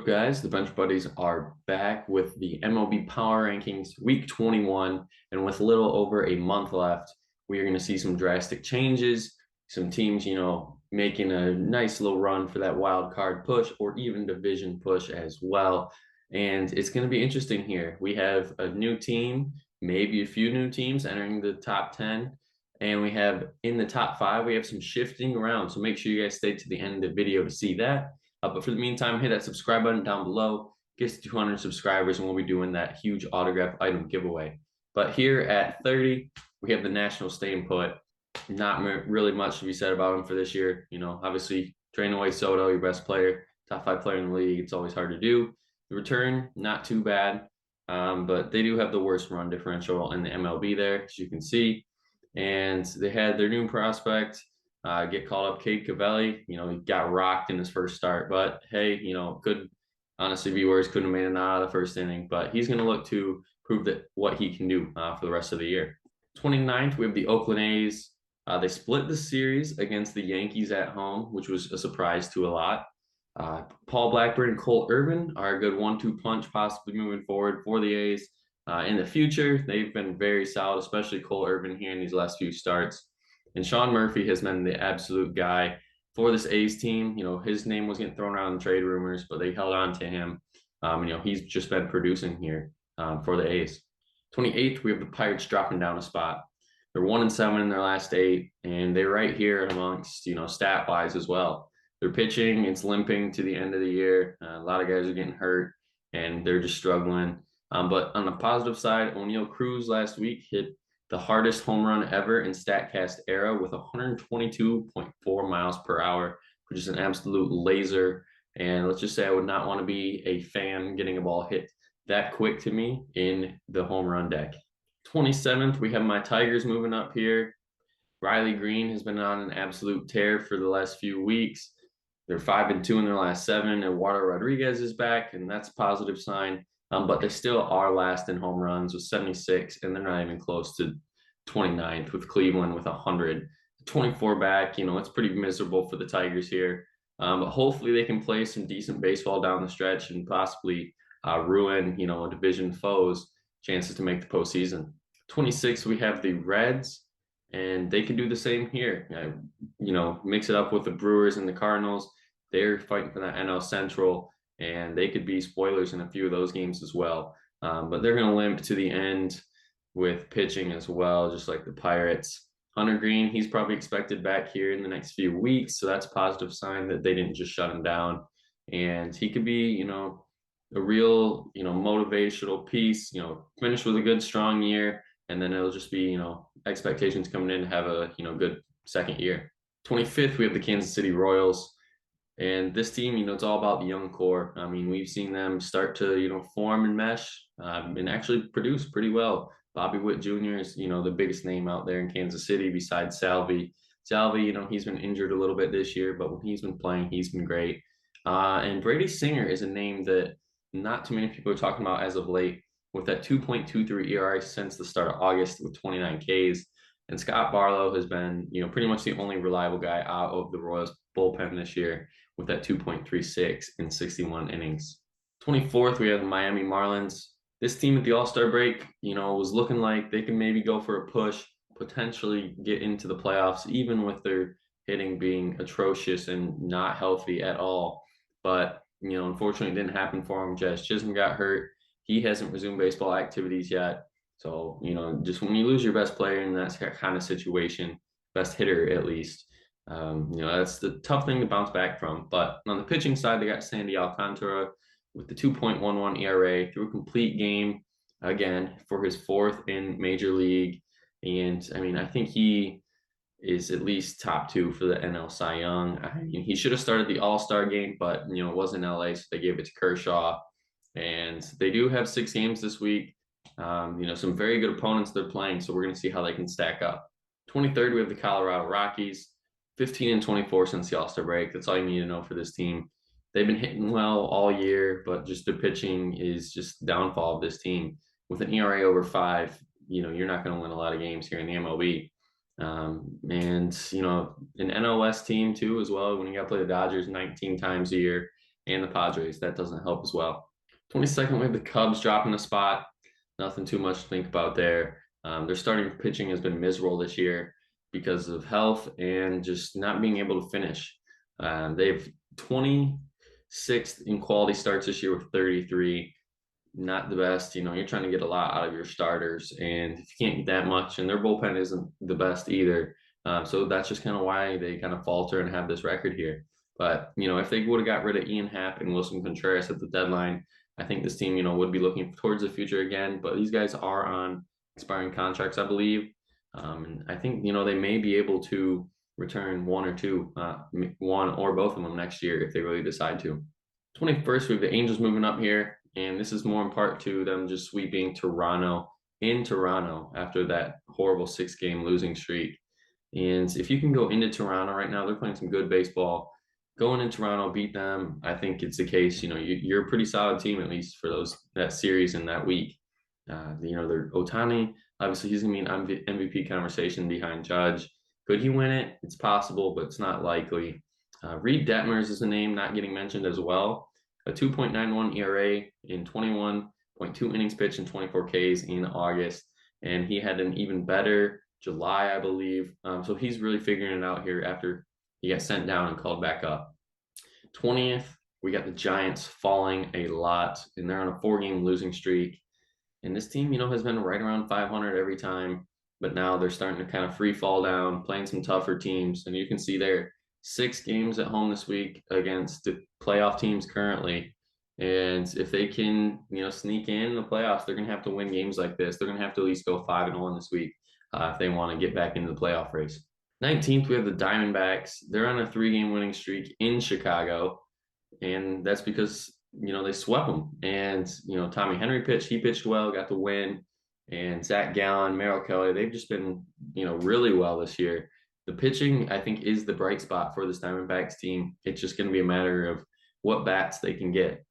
What up, guys? The Bench Buddies are back with the MLB Power Rankings Week 21. And with a little over a month left, we are going to see some drastic changes. Some teams, making a nice little run for that wild card push or even division push as well. And it's going to be interesting here. We have a new team, maybe a few new teams entering the top 10. And we have in the top five, we have some shifting around. So make sure you guys stay to the end of the video to see that. But for the meantime, hit that subscribe button down below. Get to 200 subscribers, and we'll be doing that huge autograph item giveaway. But here at 30, we have the National staying put. Not really much to be said about him for this year. Obviously, trading away Soto, your best player, top 5 player in the league. It's always hard to do. The return, not too bad. But they do have the worst run differential in the MLB there, as you can see. And they had their new prospect, get called up, Cade Cavalli. He got rocked in his first start, but hey, could honestly be worse. Couldn't have made it out of the first inning, but he's going to look to prove that what he can do for the rest of the year. 29th, we have the Oakland A's. They split the series against the Yankees at home, which was a surprise to a lot. Paul Blackburn and Cole Irvin are a good 1-2 punch, possibly moving forward for the A's. In the future, they've been very solid, especially Cole Irvin here in these last few starts. And Sean Murphy has been the absolute guy for this A's team. His name was getting thrown around in trade rumors, but they held on to him. He's just been producing here for the A's. 28th, we have the Pirates dropping down a spot. They're 1-7 in their last 8, and they're right here amongst, stat-wise as well. They're pitching, it's limping to the end of the year. A lot of guys are getting hurt, and they're just struggling. But on the positive side, O'Neal Cruz last week hit the hardest home run ever in StatCast era with 122.4 miles per hour, which is an absolute laser. And let's just say I would not want to be a fan getting a ball hit that quick to me in the home run deck. 27th, we have my Tigers moving up here. Riley Green has been on an absolute tear for the last few weeks. They're 5-2 in their last 7, and Eduardo Rodriguez is back, and that's a positive sign. But they still are last in home runs with 76, and they're not even close to 29th with Cleveland with 100. 24 back, it's pretty miserable for the Tigers here. But hopefully they can play some decent baseball down the stretch and possibly ruin, division foes' chances to make the postseason. 26, we have the Reds, and they can do the same here. Mix it up with the Brewers and the Cardinals. They're fighting for that NL Central, and they could be spoilers in a few of those games as well. But they're going to limp to the end with pitching as well, just like the Pirates. Hunter Green, he's probably expected back here in the next few weeks, so that's a positive sign that they didn't just shut him down. And he could be, a real, motivational piece, finish with a good, strong year, and then it'll just be, expectations coming in to have a, good second year. 25th, we have the Kansas City Royals. And this team, it's all about the young core. We've seen them start to, form and mesh and actually produce pretty well. Bobby Witt Jr. is, the biggest name out there in Kansas City besides Salvi. Salvi, he's been injured a little bit this year, but when he's been playing, he's been great. And Brady Singer is a name that not too many people are talking about as of late, with that 2.23 ERA since the start of August with 29 Ks. And Scott Barlow has been, pretty much the only reliable guy out of the Royals bullpen this year with that 2.36 in 61 innings. 24th, we have the Miami Marlins. This team at the All-Star break, was looking like they can maybe go for a push, potentially get into the playoffs, even with their hitting being atrocious and not healthy at all. But, unfortunately, it didn't happen for him. Jazz Chisholm got hurt. He hasn't resumed baseball activities yet. So, just when you lose your best player in that kind of situation, best hitter at least, that's the tough thing to bounce back from. But on the pitching side, they got Sandy Alcantara with the 2.11 ERA through a complete game, again, for his 4th in Major League. And, I think he is at least top 2 for the NL Cy Young. He should have started the All-Star game, but, it was in LA, so they gave it to Kershaw. And they do have 6 games this week. Some very good opponents they're playing, so we're going to see how they can stack up. 23rd, we have the Colorado Rockies, 15-24 since the All-Star break. That's all you need to know for this team. They've been hitting well all year, but just the pitching is just the downfall of this team. With an ERA over 5, you're not going to win a lot of games here in the MLB. And, an NOS team too as well. When you got to play the Dodgers 19 times a year, and the Padres. That doesn't help as well. 22nd, we have the Cubs dropping a spot. Nothing too much to think about there. Their starting pitching has been miserable this year because of health and just not being able to finish. They've 26th in quality starts this year with 33. Not the best. You're trying to get a lot out of your starters, and if you can't get that much, and their bullpen isn't the best either. So that's just kind of why they kind of falter and have this record here. But, if they would have got rid of Ian Happ and Wilson Contreras at the deadline, I think this team, would be looking towards the future again. But these guys are on expiring contracts, I believe. And I think, they may be able to return one or two, one or both of them next year if they really decide to. 21st, we have the Angels moving up here. And this is more in part to them just sweeping Toronto in Toronto after that horrible 6-game losing streak. And if you can go into Toronto right now, they're playing some good baseball. Going in Toronto, beat them, I think it's the case. You're a pretty solid team, at least for that series in that week. They're Ohtani, obviously he's going to be an MVP conversation behind Judge. Could he win it? It's possible, but it's not likely. Reed Detmers is a name not getting mentioned as well. A 2.91 ERA in 21.2 innings pitched and 24 Ks in August. And he had an even better July, I believe. So he's really figuring it out here after he got sent down and called back up. 20th, we got the Giants falling a lot, and they're on a 4-game losing streak. And this team, has been right around 500 every time, but now they're starting to kind of free fall down, playing some tougher teams. And you can see there, 6 games at home this week against the playoff teams currently. And if they can, sneak in the playoffs, they're going to have to win games like this. They're going to have to at least go 5-1 this week if they want to get back into the playoff race. 19th, we have the Diamondbacks. They're on a 3-game winning streak in Chicago. And that's because, they swept them. And, Tommy Henry pitched. He pitched well, got the win. And Zach Gallen, Merrill Kelly, they've just been, really well this year. The pitching, I think, is the bright spot for this Diamondbacks team. It's just going to be a matter of what bats they can get.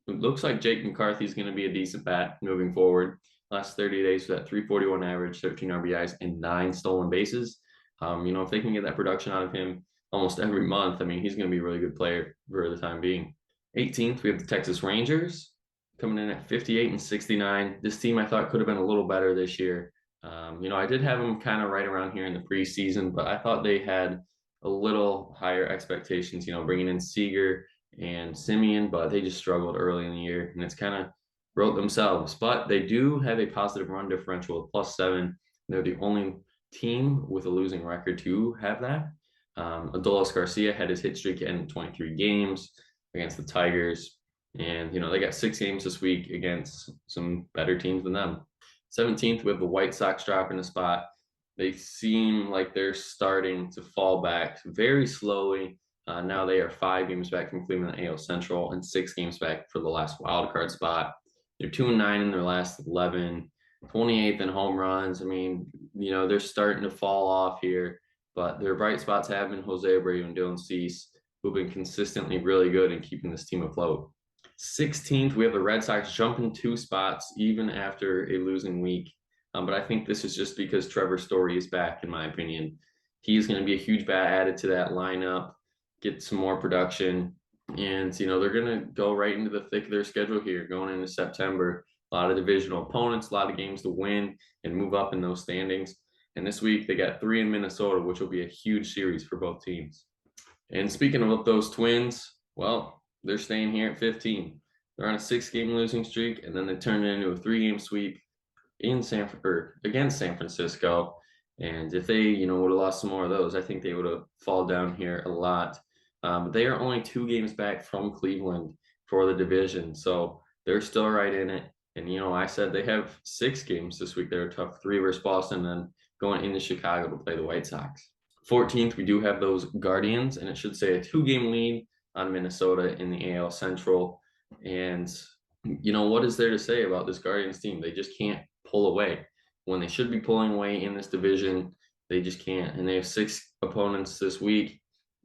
It looks like Jake McCarthy is going to be a decent bat moving forward. Last 30 days for that 341 average, 13 RBIs, and 9 stolen bases. If they can get that production out of him almost every month, he's going to be a really good player for the time being. 18th, we have the Texas Rangers coming in at 58-69. This team I thought could have been a little better this year. I did have them kind of right around here in the preseason, but I thought they had a little higher expectations, bringing in Seager and Simeon, but they just struggled early in the year, and it's kind of wrote themselves. But they do have a positive run differential of +7. They're the only team with a losing record to have that. Adolis Garcia had his hit streak in 23 games against the Tigers. And, they got 6 games this week against some better teams than them. 17th, we have the White Sox dropping a spot. They seem like they're starting to fall back very slowly. Now they are 5 games back from Cleveland AL Central and 6 games back for the last wild card spot. They're 2-9 in their last 11, 28th in home runs. They're starting to fall off here, but their bright spots have been Jose Abreu and Dylan Cease, who've been consistently really good in keeping this team afloat. 16th, we have the Red Sox jumping 2 spots even after a losing week. But I think this is just because Trevor Story is back, in my opinion. He's going to be a huge bat added to that lineup, get some more production. And, they're going to go right into the thick of their schedule here going into September. A lot of divisional opponents, a lot of games to win and move up in those standings. And this week they got 3 in Minnesota, which will be a huge series for both teams. And speaking of those Twins, well, they're staying here at 15. They're on a 6-game losing streak, and then they turned it into a 3-game sweep against San Francisco. And if they, would have lost some more of those, I think they would have fallen down here a lot. But they are only 2 games back from Cleveland for the division, so they're still right in it. And, I said they have 6 games this week. They're a tough 3 versus Boston, and then going into Chicago to play the White Sox. 14th, we do have those Guardians, and it should say a 2-game lead on Minnesota in the AL Central. And, what is there to say about this Guardians team? They just can't pull away. When they should be pulling away in this division, they just can't. And they have 6 opponents this week,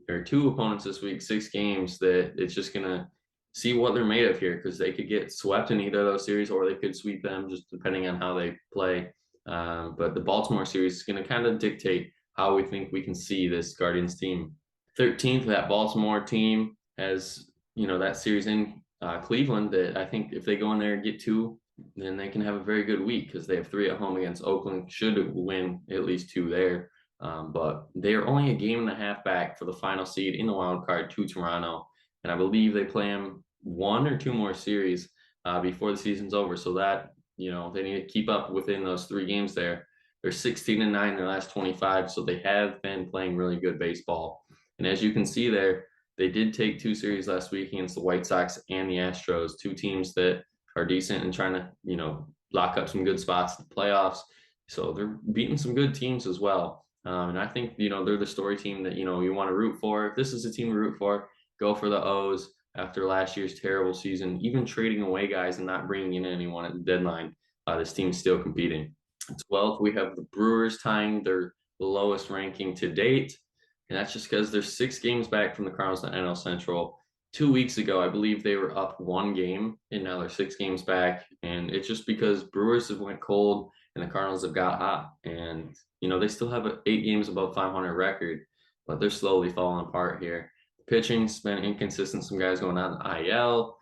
or 2 opponents this week, 6 games that it's just going to see what they're made of here, because they could get swept in either of those series or they could sweep them, just depending on how they play. But the Baltimore series is going to kind of dictate how we think we can see this Guardians team. 13th, that Baltimore team has that series in Cleveland, that I think if they go in there and get two, then they can have a very good week because they have three at home against Oakland. Should win at least two there. But they are only a game and a half back for the final seed in the wild card to Toronto. And I believe they play them one or two more series before the season's over. So that, they need to keep up within those three games there. They're 16-9 in their last 25. So they have been playing really good baseball. And as you can see there, they did take two series last week against the White Sox and the Astros, two teams that are decent and trying to, lock up some good spots in the playoffs. So they're beating some good teams as well. And I think, they're the story team that, you want to root for. If this is a team to root for, go for the O's after last year's terrible season. Even trading away guys and not bringing in anyone at the deadline, this team's still competing. 12th, we have the Brewers tying their lowest ranking to date. And that's just because they're 6 games back from the Cardinals in the NL Central. 2 weeks ago, I believe they were up 1 game, and now they're 6 games back. And it's just because Brewers have went cold and the Cardinals have got hot. And, they still have an 8 games above 500 record, but they're slowly falling apart here. Pitching's been inconsistent. Some guys going on the IL.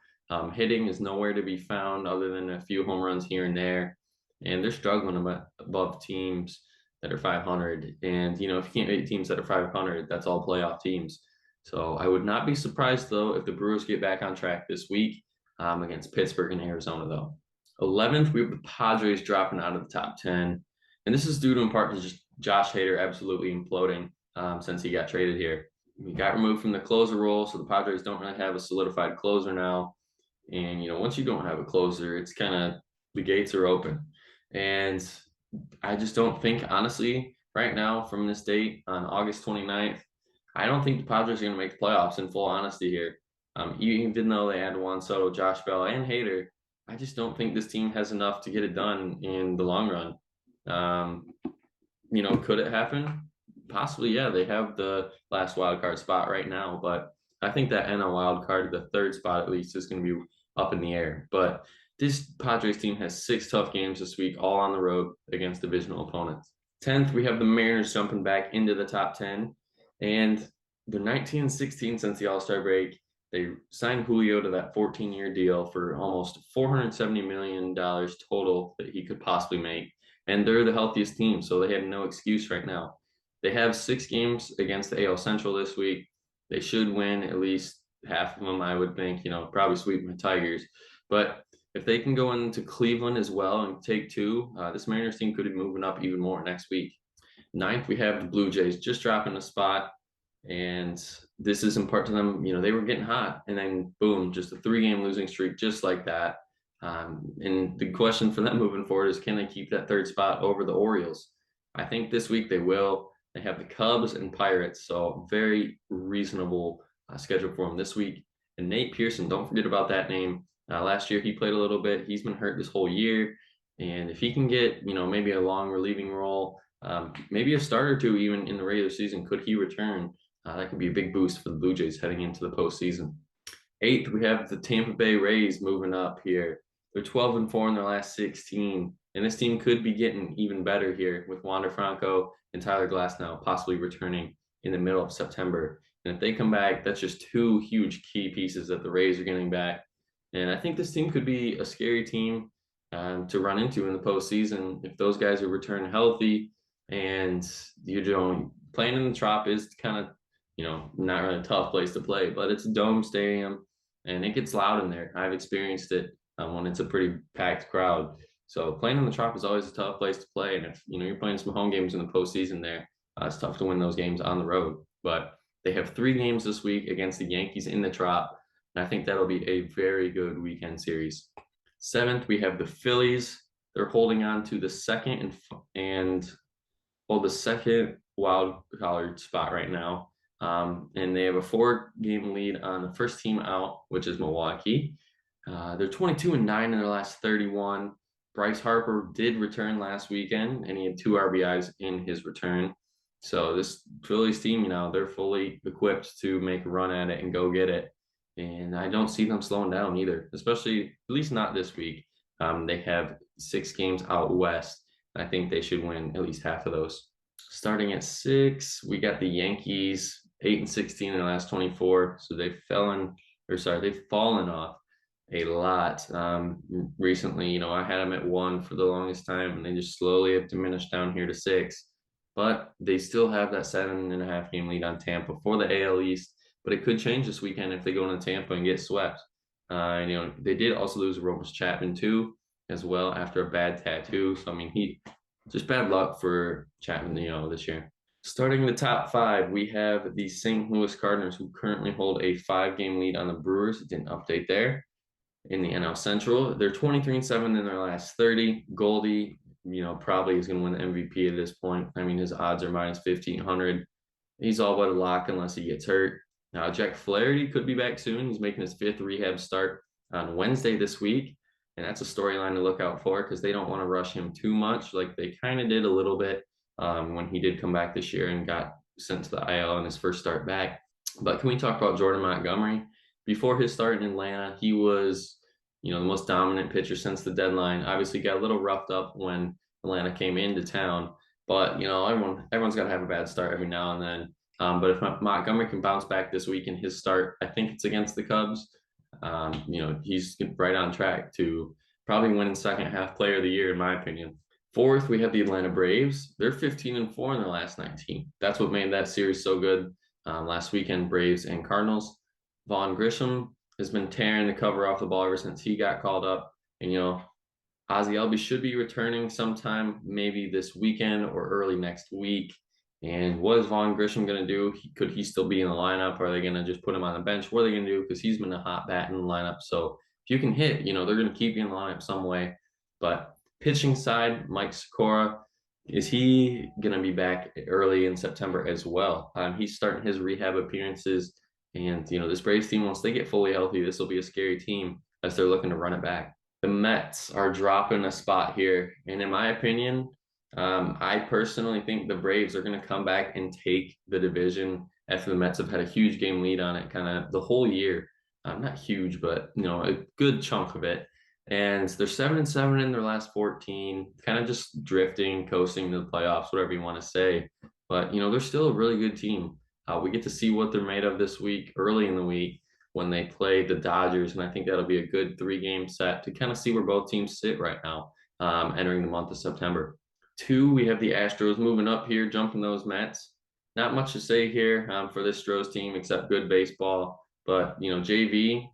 Hitting is nowhere to be found other than a few home runs here and there. And they're struggling above teams that are 500. And, if you can't beat teams that are 500, that's all playoff teams. So I would not be surprised, though, if the Brewers get back on track this week against Pittsburgh and Arizona, though. 11th, we have the Padres dropping out of the top 10. And this is due to, in part, to just Josh Hader absolutely imploding since he got traded here. He got removed from the closer role, so the Padres don't really have a solidified closer now. And, once you don't have a closer, it's kind of the gates are open. And I just don't think, honestly, right now from this date on August 29th, I don't think the Padres are going to make the playoffs in full honesty here. Even though they had Juan Soto, Josh Bell, and Hader, I just don't think this team has enough to get it done in the long run. Could it happen? Possibly, yeah. They have the last wild card spot right now, but I think that NL wild card, the third spot at least, is going to be up in the air. But this Padres team has 6 tough games this week, all on the road against divisional opponents. 10th, we have the Mariners jumping back into the top 10, and they're 19-16 since the All-Star break. They signed Julio to that 14-year deal for almost $470 million total that he could possibly make. And they're the healthiest team, so they have no excuse right now. They have 6 games against the AL Central this week. They should win at least half of them, I would think, probably sweep the Tigers. But if they can go into Cleveland as well and take 2, this Mariners team could be moving up even more next week. 9th, we have the Blue Jays just dropping a spot. And this is in part to them, they were getting hot. And then, boom, just a 3-game losing streak just like that. And the question for them moving forward is, can they keep that 3rd spot over the Orioles? I think this week they will. They have the Cubs and Pirates, so very reasonable schedule for them this week. And Nate Pearson, don't forget about that name. Last year he played a little bit. He's been hurt this whole year. And if he can get, maybe a long relieving role, maybe a start or 2 even in the regular season, could he return? That could be a big boost for the Blue Jays heading into the postseason. 8th, we have the Tampa Bay Rays moving up here. They're 12-4 in their last 16. And this team could be getting even better here with Wander Franco and Tyler Glasnow possibly returning in the middle of September. And if they come back, that's just 2 huge key pieces that the Rays are getting back. And I think this team could be a scary team to run into in the postseason if those guys are returning healthy. And playing in the Trop is kind of, not really a tough place to play, but it's a dome stadium and it gets loud in there. I've experienced it when it's a pretty packed crowd. So playing in the Trop is always a tough place to play. And if, you're playing some home games in the postseason there, it's tough to win those games on the road. But they have 3 games this week against the Yankees in the Trop. And I think that'll be a very good weekend series. 7th, we have the Phillies. They're holding on to the second the second wild card spot right now. And they have a 4-game lead on the first team out, which is Milwaukee. They're 22-9 in their last 31. Bryce Harper did return last weekend, and he had 2 RBIs in his return. So this Phillies team, they're fully equipped to make a run at it and go get it. And I don't see them slowing down either, especially at least not this week. They have 6 games out west. I think they should win at least half of those. Starting at 6, we got the Yankees, 8-16 in the last 24. So they've they've fallen off a lot recently. I had them at 1 for the longest time, and they just slowly have diminished down here to 6. But they still have that 7.5 game lead on Tampa for the AL East. But it could change this weekend if they go into Tampa and get swept. They did also lose Aroldis Chapman too, as well, after a bad tattoo. So I mean, he just bad luck for Chapman, this year. Starting the top 5, we have the St. Louis Cardinals, who currently hold a 5-game lead on the Brewers. It didn't update there. In the NL Central, they're 23-7 in their last 30. Goldie, probably is going to win the MVP at this point. I mean, his odds are minus 1,500. He's all but a lock unless he gets hurt. Now, Jack Flaherty could be back soon. He's making his 5th rehab start on Wednesday this week. And that's a storyline to look out for because they don't want to rush him too much, like they kind of did a little bit when he did come back this year and got sent to the IL in his first start back. But can we talk about Jordan Montgomery? Before his start in Atlanta, he was, the most dominant pitcher since the deadline. Obviously, got a little roughed up when Atlanta came into town, but everyone's got to have a bad start every now and then. But if Montgomery can bounce back this week in his start, I think it's against the Cubs. He's right on track to probably winning second half player of the year, in my opinion. 4th, we have the Atlanta Braves. They're 15-4 in their last 19. That's what made that series so good last weekend, Braves and Cardinals. Vaughn Grissom has been tearing the cover off the ball ever since he got called up. And, Ozzie Albies should be returning sometime maybe this weekend or early next week. And what is Vaughn Grissom going to do? Could he still be in the lineup? Or are they going to just put him on the bench? What are they going to do? Because he's been a hot bat in the lineup. So if you can hit, they're going to keep you in the lineup some way. But pitching side, Mike Sikora, is he going to be back early in September as well? He's starting his rehab appearances. And, this Braves team, once they get fully healthy, this will be a scary team as they're looking to run it back. The Mets are dropping a spot here. And in my opinion, I personally think the Braves are going to come back and take the division after the Mets have had a huge game lead on it kind of the whole year. Not huge, but, a good chunk of it. And they're 7-7 in their last 14, kind of just drifting, coasting to the playoffs, whatever you want to say. But, they're still a really good team. We get to see what they're made of this week, early in the week, when they play the Dodgers. And I think that'll be a good 3-game set to kind of see where both teams sit right now, entering the month of September. 2, we have the Astros moving up here, jumping those Mets. Not much to say here for this Astros team except good baseball. But, JV,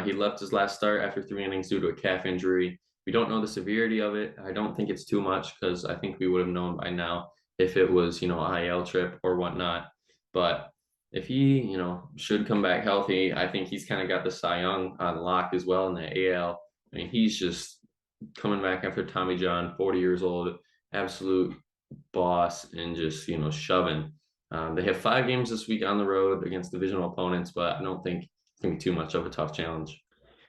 he left his last start after 3 innings due to a calf injury. We don't know the severity of it. I don't think it's too much because I think we would have known by now if it was, IL trip or whatnot. But if he, should come back healthy, I think he's kind of got the Cy Young on lock as well in the AL. I mean, he's just coming back after Tommy John, 40 years old, absolute boss, and just, shoving. They have 5 games this week on the road against divisional opponents, but I don't think it's going to be too much of a tough challenge.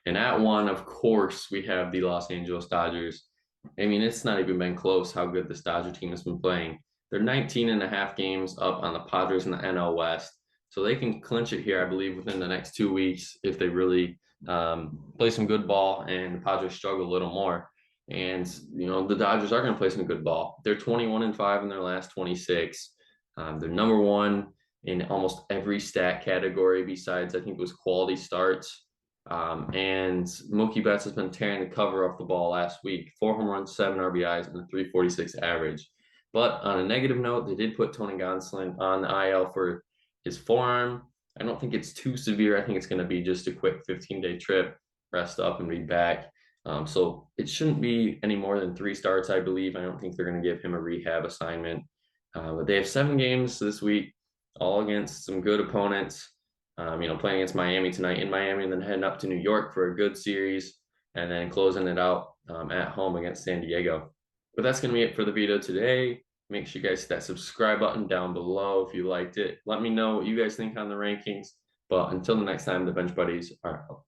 And at 1, of course, we have the Los Angeles Dodgers. I mean, it's not even been close how good this Dodger team has been playing. They're 19.5 games up on the Padres in the NL West. So they can clinch it here, I believe, within the next 2 weeks if they really play some good ball and the Padres struggle a little more. And, the Dodgers are going to play some good ball. They're 21-5 in their last 26. They're number 1 in almost every stat category besides, I think it was quality starts. And Mookie Betts has been tearing the cover off the ball last week. 4 home runs, 7 RBIs, and a 346 average. But on a negative note, they did put Tony Gonsolin on the IL for his forearm. I don't think it's too severe. I think it's going to be just a quick 15-day trip, rest up and be back. So it shouldn't be any more than 3 starts, I believe. I don't think they're going to give him a rehab assignment. But they have 7 games this week, all against some good opponents. Playing against Miami tonight in Miami and then heading up to New York for a good series and then closing it out at home against San Diego. But that's going to be it for the video today. Make sure you guys hit that subscribe button down below if you liked it. Let me know what you guys think on the rankings. But until the next time, the Bench Buddies are out.